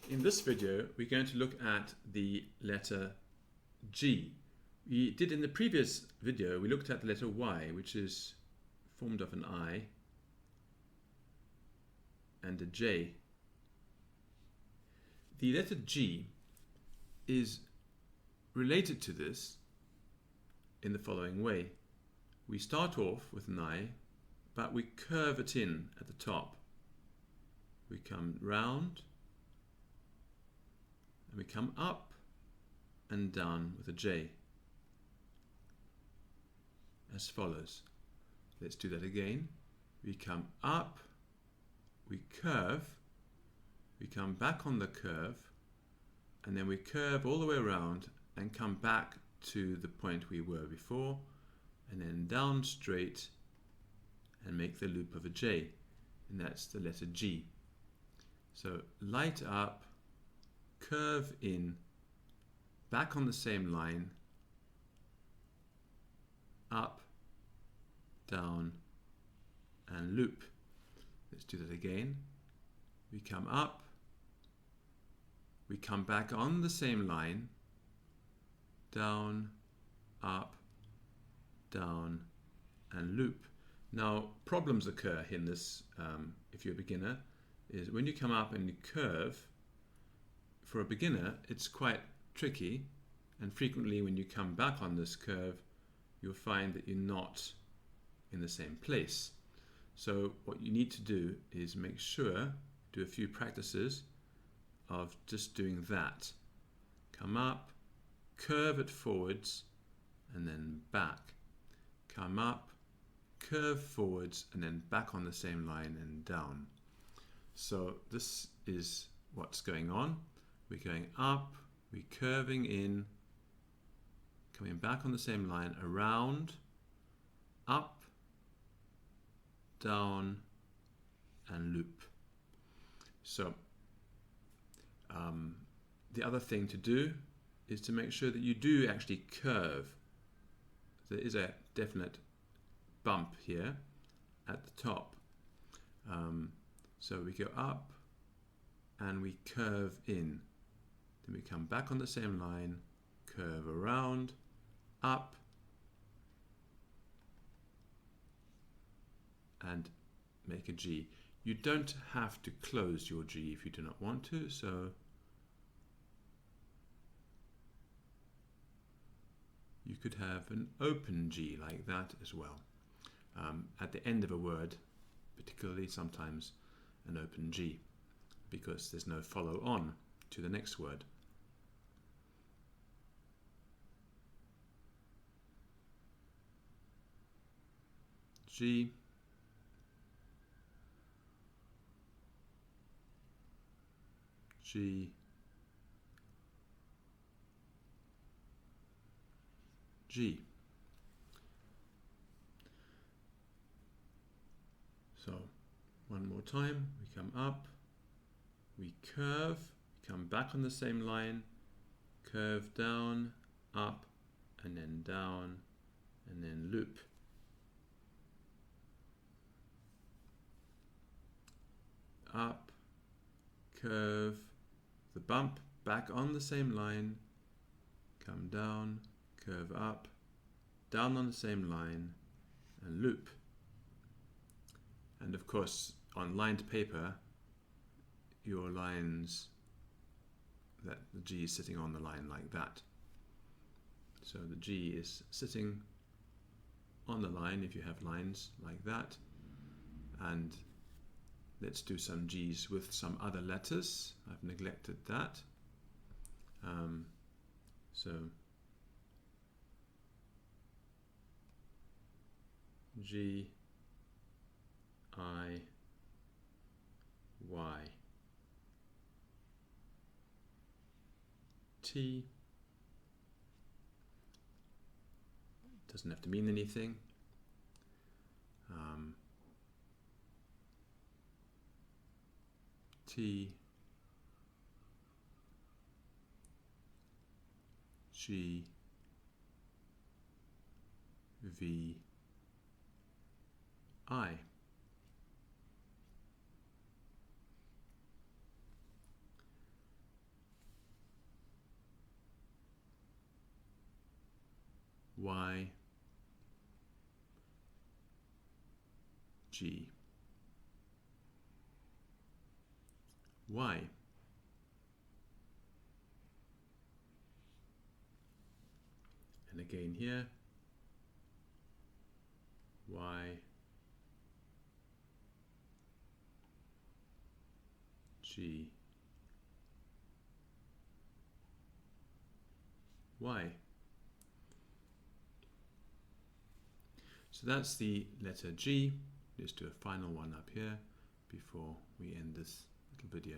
In this video, we're going to look at the letter G. We did in the previous video, we looked at the letter Y, which is formed of an I and a J. The letter G is related to this in the following way. We start off with an I, but we curve it in at the top. We come round and we come up and down with a J as follows. Let's do that again. We come up, we curve, we come back on the curve, and then we curve all the way around and come back to the point we were before, and then down straight and make the loop of a J, and that's the letter G. So light up, curve in, back on the same line, up, down, and loop. Let's do that again. We come up, we come back on the same line, down, up, down, and loop. Now, problems occur in this, if you're a beginner, is when you come up and you curve, for a beginner, it's quite tricky, and frequently when you come back on this curve, you'll find that you're not in the same place. So what you need to do is make sure, do a few practices of just doing that. Come up, curve it forwards, and then back. Come up, curve forwards, and then back on the same line and down. So this is what's going on. We're going up, we're curving in, coming back on the same line, around, up, down, and loop. So the other thing to do is to make sure that you do actually curve. There is a definite bump here at the top. So we go up and we curve in. Then we come back on the same line, curve around, up, and make a G. You don't have to close your G if you do not want to, so you could have an open G like that as well. At the end of a word, particularly sometimes an open G, because there's no follow on to the next word. G, G, G. So one more time, we come up, we curve, we come back on the same line, curve down, up, and then down, and then loop. Up, curve, the bump, back on the same line, come down, curve up, down on the same line, and loop. And of course, on lined paper, your lines, that the G is sitting on the line like that. So the G is sitting on the line if you have lines like that. And let's do some G's with some other letters. I've neglected that. So G, I, Y, T. Doesn't have to mean anything. T, G, V, I. Y, G, Y. And again here, Y, G, Y. So that's the letter G. Let's do a final one up here before we end this little video.